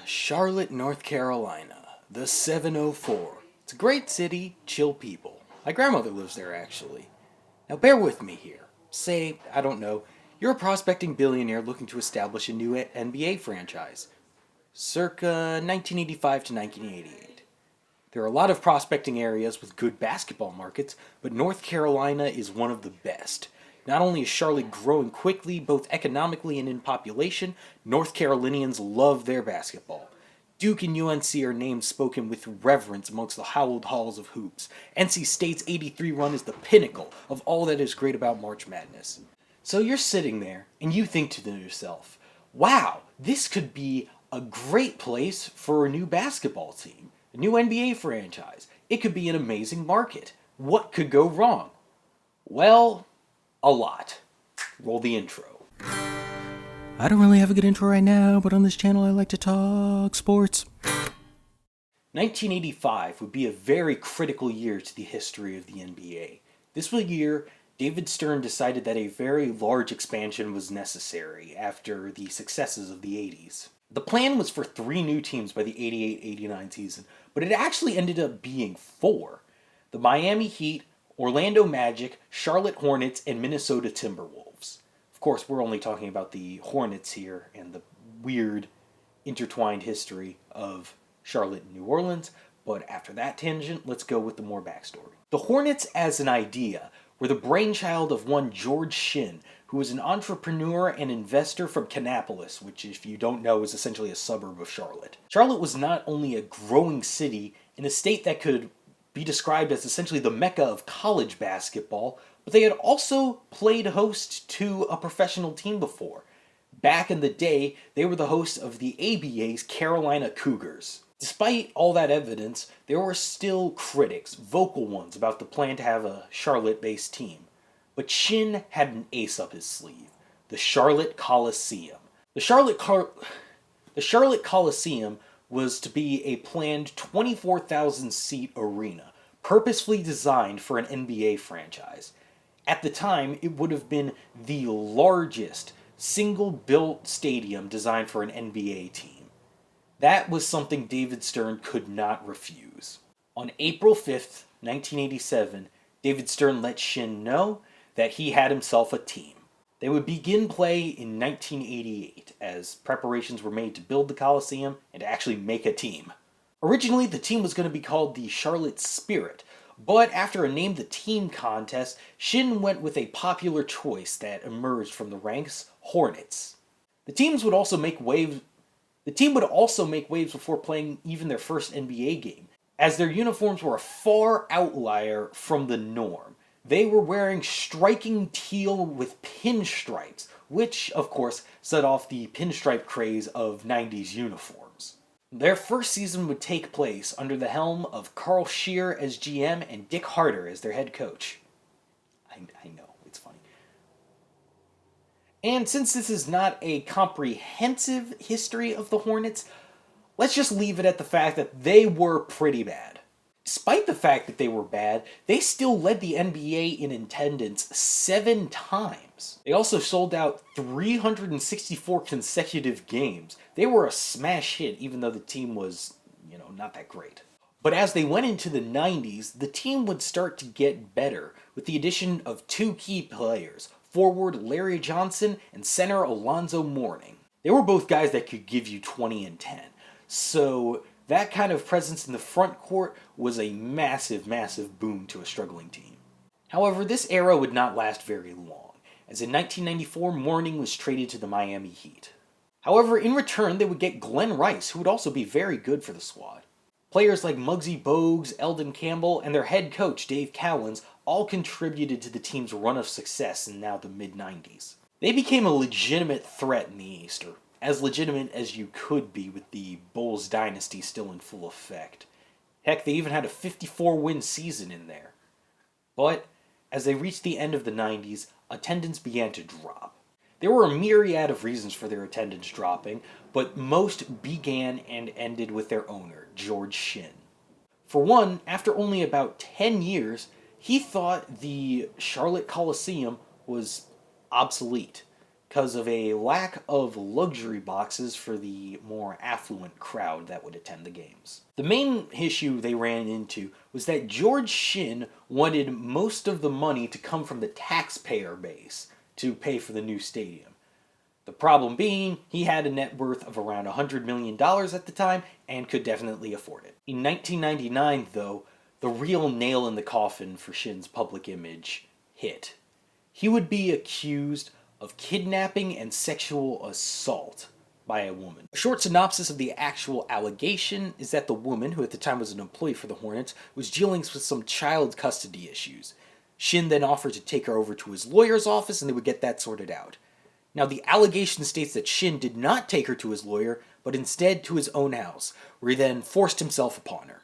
Charlotte, North Carolina, the 704. It's a great city, chill people. My grandmother lives there, actually. Now, bear with me here. Say, I don't know, you're a prospecting billionaire looking to establish a new NBA franchise, circa 1985 to 1988. There are a lot of prospecting areas with good basketball markets, but North Carolina is one of the best. Not only is Charlotte growing quickly, both economically and in population, North Carolinians love their basketball. Duke and UNC are names spoken with reverence amongst the hallowed halls of hoops. NC State's 83 run is the pinnacle of all that is great about March Madness. So you're sitting there and you think to yourself, wow, this could be a great place for a new basketball team, a new NBA franchise. It could be an amazing market. What could go wrong? Well, a lot. Roll the intro. I don't really have a good intro right now, but on this channel I like to talk sports. 1985 would be a very critical year to the history of the NBA. This was a year David Stern decided that a very large expansion was necessary after the successes of the 80s. The plan was for 3 new teams by the 88-89 season, but it actually ended up being 4. The Miami Heat, Orlando Magic, Charlotte Hornets, and Minnesota Timberwolves. Of course, we're only talking about the Hornets here and the weird intertwined history of Charlotte and New Orleans, but after that tangent, let's go with the more backstory. The Hornets as an idea were the brainchild of one George Shinn, who was an entrepreneur and investor from Kannapolis, which, if you don't know, is essentially a suburb of Charlotte. Charlotte was not only a growing city in a state that could be described as essentially the mecca of college basketball, but they had also played host to a professional team before. Back in the day, they were the hosts of the ABA's Carolina Cougars. Despite all that evidence, there were still critics, vocal ones, about the plan to have a Charlotte-based team. But Shinn had an ace up his sleeve, the Charlotte Coliseum. The Charlotte Coliseum was to be a planned 24,000-seat arena, purposefully designed for an NBA franchise. At the time, it would have been the largest single-built stadium designed for an NBA team. That was something David Stern could not refuse. On April 5th, 1987, David Stern let Shinn know that he had himself a team. They would begin play in 1988 as preparations were made to build the Coliseum and to actually make a team. Originally, the team was going to be called the Charlotte Spirit, but after a Name the Team contest, Shinn went with a popular choice that emerged from the ranks, Hornets. The team would also make waves before playing even their first NBA game, as their uniforms were a far outlier from the norm. They were wearing striking teal with pinstripes, which, of course, set off the pinstripe craze of 90s uniforms. Their first season would take place under the helm of Carl Scheer as GM and Dick Harter as their head coach. I know, it's funny. And since this is not a comprehensive history of the Hornets, let's just leave it at the fact that they were pretty bad. Despite the fact that they were bad, they still led the NBA in attendance 7 times. They also sold out 364 consecutive games. They were a smash hit even though the team was, not that great. But as they went into the 90s, the team would start to get better with the addition of 2 key players, forward Larry Johnson and center Alonzo Mourning. They were both guys that could give you 20 and 10. So that kind of presence in the front court was a massive, massive boon to a struggling team. However, this era would not last very long, as in 1994, Mourning was traded to the Miami Heat. However, in return, they would get Glenn Rice, who would also be very good for the squad. Players like Muggsy Bogues, Eldon Campbell, and their head coach, Dave Cowens, all contributed to the team's run of success in now the mid-90s. They became a legitimate threat in the East, or as legitimate as you could be with the Bulls dynasty still in full effect. Heck, they even had a 54-win season in there. But as they reached the end of the 90s, attendance began to drop. There were a myriad of reasons for their attendance dropping, but most began and ended with their owner, George Shinn. For one, after only about 10 years, he thought the Charlotte Coliseum was obsolete. because of a lack of luxury boxes for the more affluent crowd that would attend the games. The main issue they ran into was that George Shinn wanted most of the money to come from the taxpayer base to pay for the new stadium. The problem being, he had a net worth of around $100 million at the time and could definitely afford it. In 1999, though, the real nail in the coffin for Shinn's public image hit. He would be accused of kidnapping and sexual assault by a woman. A short synopsis of the actual allegation is that the woman, who at the time was an employee for the Hornets, was dealing with some child custody issues. Shinn then offered to take her over to his lawyer's office and they would get that sorted out. Now, the allegation states that Shinn did not take her to his lawyer, but instead to his own house, where he then forced himself upon her.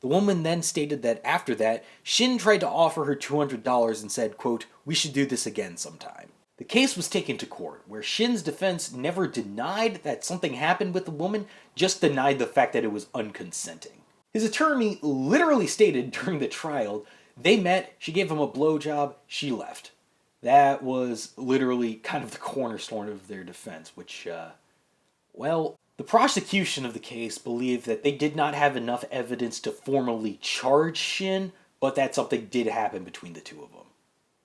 The woman then stated that after that, Shinn tried to offer her $200 and said, quote, "We should do this again sometime." The case was taken to court, where Shinn's defense never denied that something happened with the woman, just denied the fact that it was unconsenting. His attorney literally stated during the trial, they met, she gave him a blowjob, she left. That was literally kind of the cornerstone of their defense, which, the prosecution of the case believed that they did not have enough evidence to formally charge Shinn, but that something did happen between the two of them.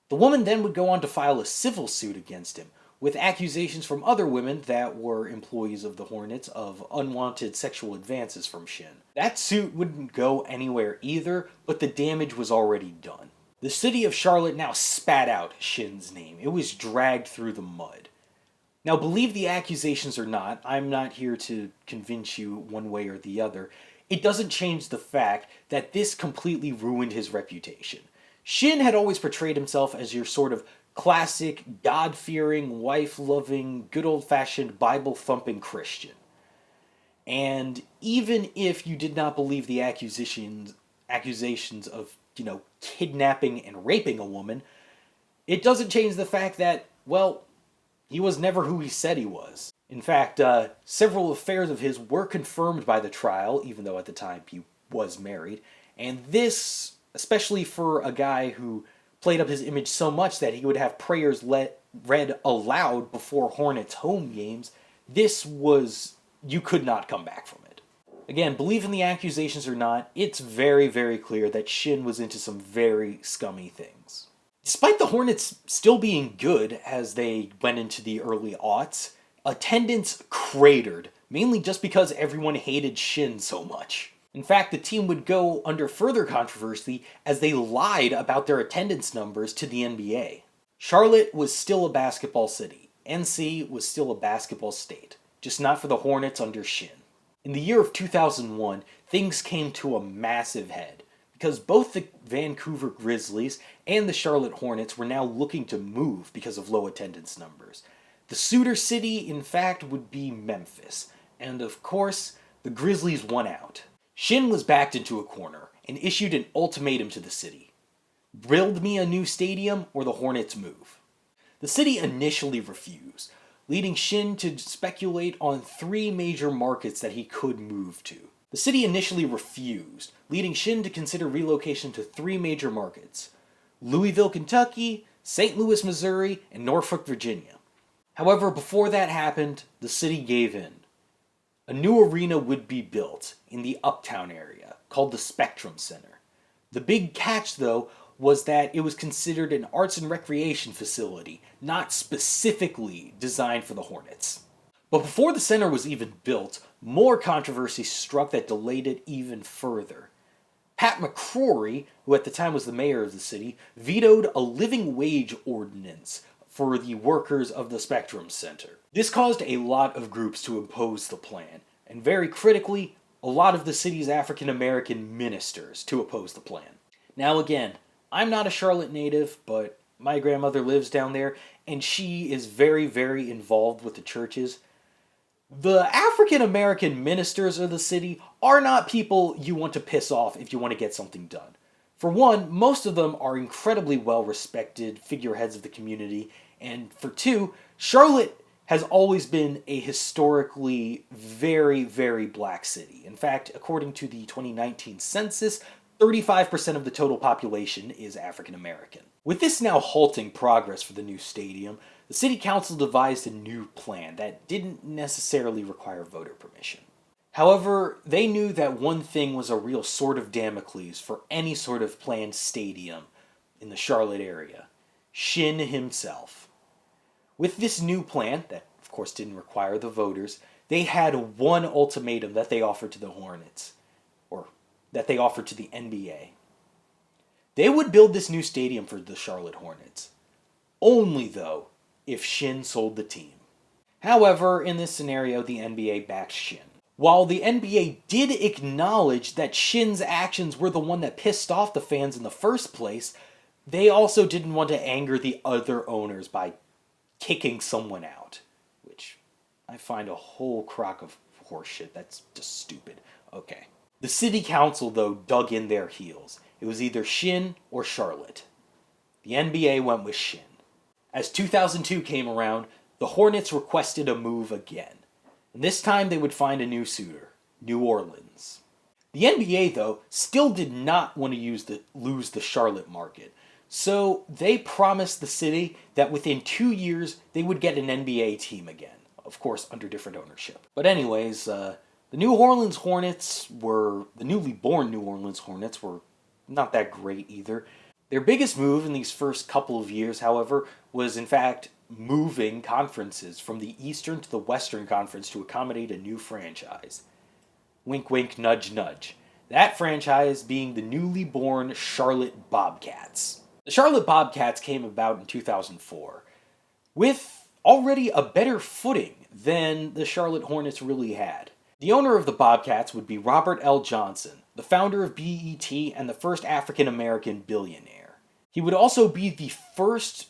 The woman then would go on to file a civil suit against him, with accusations from other women that were employees of the Hornets of unwanted sexual advances from Shinn. That suit wouldn't go anywhere either, but the damage was already done. The city of Charlotte now spat out Shinn's name. It was dragged through the mud. Now, believe the accusations or not, I'm not here to convince you one way or the other. It doesn't change the fact that this completely ruined his reputation. Shinn had always portrayed himself as your sort of classic, God-fearing, wife-loving, good old-fashioned, Bible-thumping Christian. And even if you did not believe the accusations of, kidnapping and raping a woman, it doesn't change the fact that, he was never who he said he was. In fact, several affairs of his were confirmed by the trial, even though at the time he was married. And this, especially for a guy who played up his image so much that he would have prayers read aloud before Hornets home games, you could not come back from it. Again, believe in the accusations or not, it's very, very clear that Shinn was into some very scummy things. Despite the Hornets still being good as they went into the early aughts, attendance cratered, mainly just because everyone hated Shinn so much. In fact, the team would go under further controversy as they lied about their attendance numbers to the NBA. Charlotte was still a basketball city. NC was still a basketball state, just not for the Hornets under Shinn. In the year of 2001, things came to a massive head, because both the Vancouver Grizzlies and the Charlotte Hornets were now looking to move because of low attendance numbers. The suitor city, in fact, would be Memphis, and of course, the Grizzlies won out. Shinn was backed into a corner and issued an ultimatum to the city. Build me a new stadium or the Hornets move. The city initially refused, leading Shinn to speculate on 3 major markets that he could move to. The city initially refused, leading Shinn to consider relocation to 3 major markets: Louisville, Kentucky, St. Louis, Missouri, and Norfolk, Virginia. However, before that happened, the city gave in. A new arena would be built in the Uptown area, called the Spectrum Center. The big catch, though, was that it was considered an arts and recreation facility, not specifically designed for the Hornets. But before the center was even built, more controversy struck that delayed it even further. Pat McCrory, who at the time was the mayor of the city, vetoed a living wage ordinance for the workers of the Spectrum Center. This caused a lot of groups to oppose the plan, and very critically, a lot of the city's African American ministers to oppose the plan. Now again, I'm not a Charlotte native, but my grandmother lives down there, and she is very, very involved with the churches. The African American ministers of the city are not people you want to piss off if you want to get something done. For one, most of them are incredibly well-respected figureheads of the community, and for two, Charlotte has always been a historically very, very black city. In fact, according to the 2019 census, 35% of the total population is African American. With this now halting progress for the new stadium, the city council devised a new plan that didn't necessarily require voter permission. However, they knew that one thing was a real sword of Damocles for any sort of planned stadium in the Charlotte area: Shin himself. With this new plan, that of course didn't require the voters, they had one ultimatum that they offered to the Hornets, or that they offered to the NBA. They would build this new stadium for the Charlotte Hornets. Only, though, if Shin sold the team. However, in this scenario, the NBA backed Shin. While the NBA did acknowledge that Shin's actions were the one that pissed off the fans in the first place, they also didn't want to anger the other owners by kicking someone out, which I find a whole crock of horseshit. That's just stupid. Okay. The city council, though, dug in their heels. It was either Shin or Charlotte. The NBA went with Shin. As 2002 came around, the Hornets requested a move again. And this time they would find a new suitor: New Orleans. The NBA, though, still did not want to lose the Charlotte market. So they promised the city that within 2 years they would get an NBA team again. Of course, under different ownership. But anyways, the newly born New Orleans Hornets were not that great either. Their biggest move in these first couple of years, however, was in fact moving conferences from the Eastern to the Western Conference to accommodate a new franchise. Wink, wink, nudge, nudge. That franchise being the newly born Charlotte Bobcats. The Charlotte Bobcats came about in 2004, with already a better footing than the Charlotte Hornets really had. The owner of the Bobcats would be Robert L. Johnson, the founder of BET and the first African-American billionaire. He would also be the first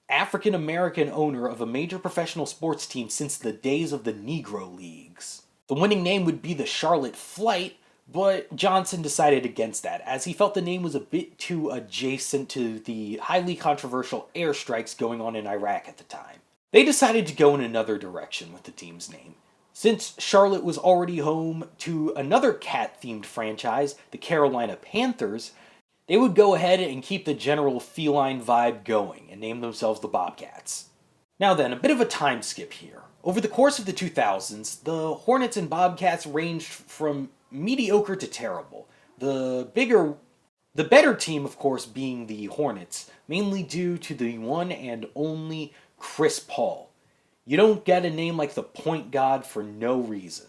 African-American owner of a major professional sports team since the days of the Negro Leagues. The winning name would be the Charlotte Flight, but Johnson decided against that, as he felt the name was a bit too adjacent to the highly controversial airstrikes going on in Iraq at the time. They decided to go in another direction with the team's name. Since Charlotte was already home to another cat-themed franchise, the Carolina Panthers, they would go ahead and keep the general feline vibe going and name themselves the Bobcats. Now then, a bit of a time skip here. Over the course of the 2000s, the Hornets and Bobcats ranged from mediocre to terrible. The better team, of course, being the Hornets, mainly due to the one and only Chris Paul. You don't get a name like the Point God for no reason.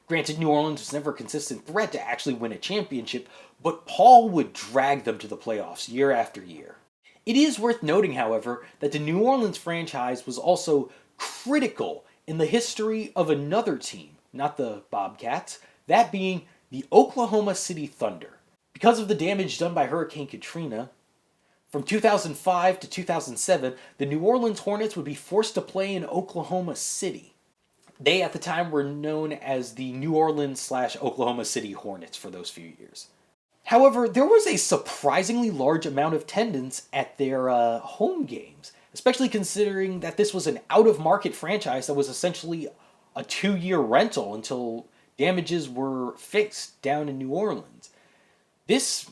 Granted, New Orleans was never a consistent threat to actually win a championship, but Paul would drag them to the playoffs year after year. It is worth noting, however, that the New Orleans franchise was also critical in the history of another team, not the Bobcats, that being the Oklahoma City Thunder. Because of the damage done by Hurricane Katrina, from 2005 to 2007, the New Orleans Hornets would be forced to play in Oklahoma City. They, at the time, were known as the New Orleans/Oklahoma City Hornets for those few years. However, there was a surprisingly large amount of attendance at their home games, especially considering that this was an out-of-market franchise that was essentially a 2-year rental until damages were fixed down in New Orleans. This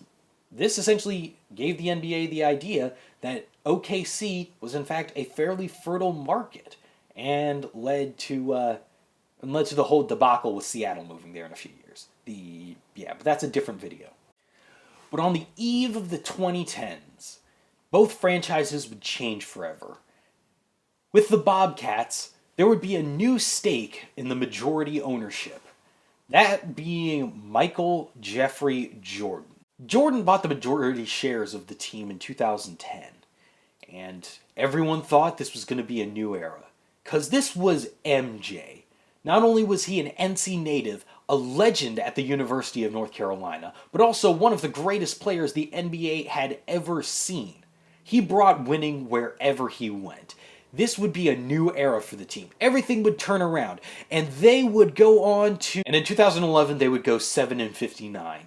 essentially gave the NBA the idea that OKC was in fact a fairly fertile market, and led to the whole debacle with Seattle moving there in a few years. But that's a different video. But on the eve of the 2010s, both franchises would change forever. With the Bobcats, there would be a new stake in the majority ownership, that being Michael Jeffrey Jordan. Jordan bought the majority shares of the team in 2010, and everyone thought this was going to be a new era. Because this was MJ. Not only was he an NC native, a legend at the University of North Carolina, but also one of the greatest players the NBA had ever seen. He brought winning wherever he went. This would be a new era for the team. Everything would turn around, and they would go on to... And in 2011, they would go 7-59.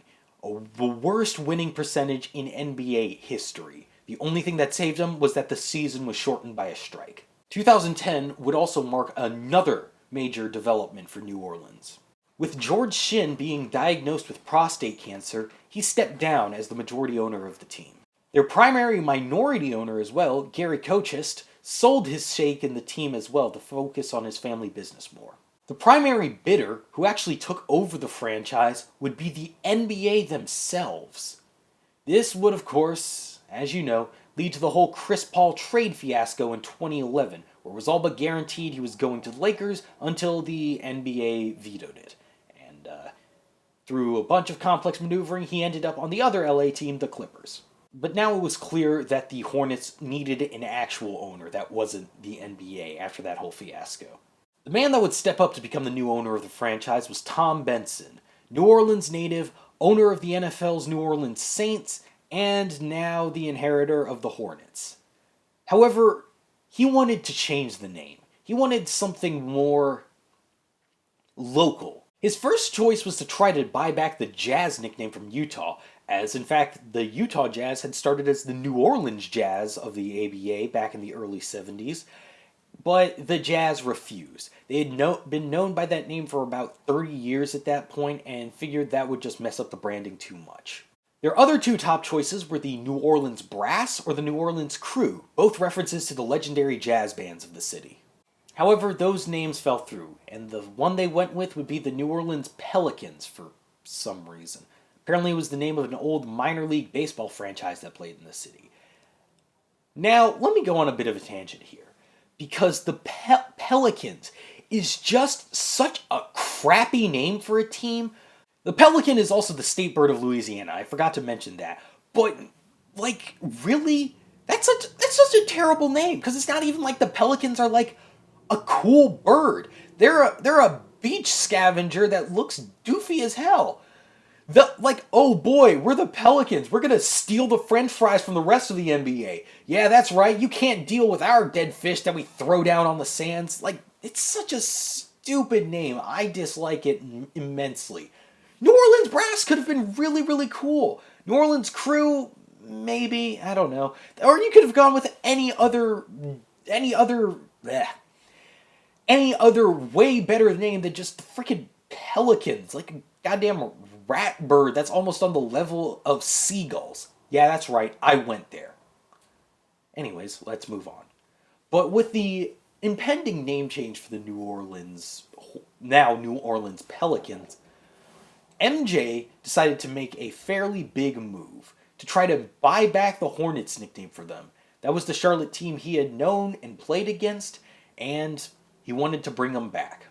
The worst winning percentage in NBA history. The only thing that saved them was that the season was shortened by a strike. 2010 would also mark another major development for New Orleans. With George Shinn being diagnosed with prostate cancer, he stepped down as the majority owner of the team. Their primary minority owner as well, Gary Kochist, sold his stake in the team as well to focus on his family business more. The primary bidder who actually took over the franchise would be the NBA themselves. This would, of course, as you know, lead to the whole Chris Paul trade fiasco in 2011, where it was all but guaranteed he was going to the Lakers until the NBA vetoed it. And through a bunch of complex maneuvering, he ended up on the other LA team, the Clippers. But now it was clear that the Hornets needed an actual owner that wasn't the NBA after that whole fiasco. The man that would step up to become the new owner of the franchise was Tom Benson, New Orleans native, owner of the NFL's New Orleans Saints, and now the inheritor of the Hornets. However, he wanted to change the name. He wanted something more local. His first choice was to try to buy back the Jazz nickname from Utah, as in fact the Utah Jazz had started as the New Orleans Jazz of the ABA back in the early 70s, but the Jazz refused. They had been known by that name for about 30 years at that point and figured that would just mess up the branding too much. Their other two top choices were the New Orleans Brass or the New Orleans Crew, both references to the legendary jazz bands of the city. However, those names fell through, and the one they went with would be the New Orleans Pelicans for some reason. Apparently it was the name of an old minor league baseball franchise that played in the city. Now, let me go on a bit of a tangent here, because the Pelicans is just such a crappy name for a team. The pelican is also the state bird of Louisiana. I forgot to mention that. But, like, really? That's such a terrible name, because it's not even like the pelicans are, like, a cool bird. They're a beach scavenger that looks doofy as hell. Oh boy, we're the Pelicans. We're gonna steal the french fries from the rest of the NBA. Yeah, that's right. You can't deal with our dead fish that we throw down on the sands. Like, it's such a stupid name. I dislike it immensely. New Orleans Brass could have been really, really cool. New Orleans Crew, maybe, I don't know. Or you could have gone with any other way better name than just the freaking Pelicans. Like a goddamn rat bird that's almost on the level of seagulls. Yeah, that's right, I went there. Anyways, let's move on. But with the impending name change for the now New Orleans Pelicans, MJ decided to make a fairly big move to try to buy back the Hornets nickname for them. That was the Charlotte team he had known and played against, and he wanted to bring them back.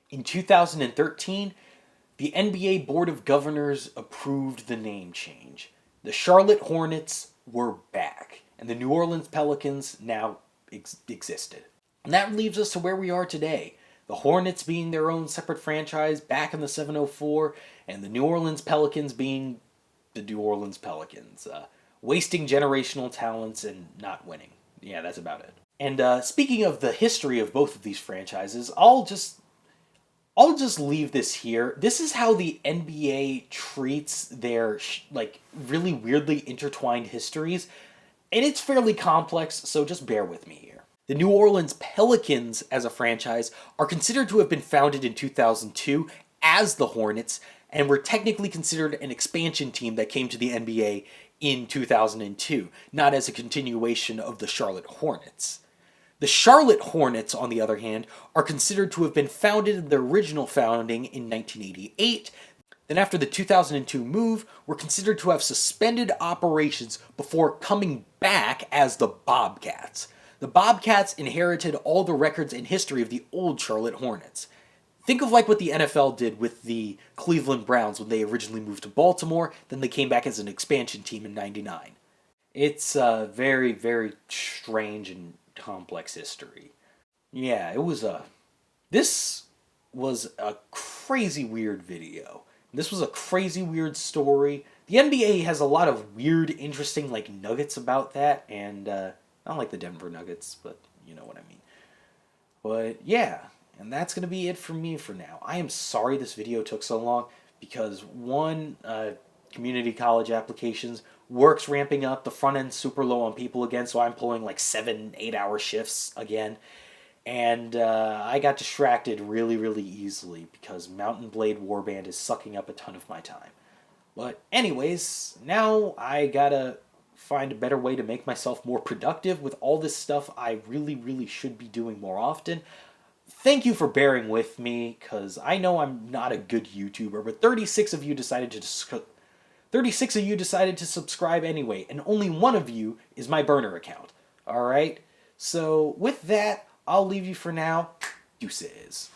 In 2013, the NBA Board of Governors approved the name change. The Charlotte Hornets were back, and the New Orleans Pelicans now existed. And that leaves us to where we are today. The Hornets being their own separate franchise back in the 704, and the New Orleans Pelicans being the New Orleans Pelicans. Wasting generational talents and not winning. Yeah, that's about it. And speaking of the history of both of these franchises, I'll just leave this here. This is how the NBA treats their really weirdly intertwined histories, and it's fairly complex, so just bear with me here. The New Orleans Pelicans as a franchise are considered to have been founded in 2002 as the Hornets, and were technically considered an expansion team that came to the NBA in 2002, not as a continuation of the Charlotte Hornets. The Charlotte Hornets, on the other hand, are considered to have been founded in their original founding in 1988. Then after the 2002 move, were considered to have suspended operations before coming back as the Bobcats. The Bobcats inherited all the records and history of the old Charlotte Hornets. Think of like what the NFL did with the Cleveland Browns when they originally moved to Baltimore, then they came back as an expansion team in '99. It's a very, very strange and complex history. Yeah, this was a crazy weird video. This was a crazy weird story. The NBA has a lot of weird, interesting nuggets about that, and not like the Denver Nuggets, but you know what I mean. But yeah, and that's going to be it for me for now. I am sorry this video took so long, because one, community college applications, work's ramping up, the front end's super low on people again, so I'm pulling 7-8 hour shifts again. And I got distracted really, really easily because Mountain Blade Warband is sucking up a ton of my time. But anyways, now I gotta find a better way to make myself more productive with all this stuff I really, really should be doing more often. Thank you for bearing with me, because I know I'm not a good YouTuber, but 36 of you decided to 36 of you decided to subscribe anyway, and only one of you is my burner account. Alright? So, with that, I'll leave you for now. Deuces.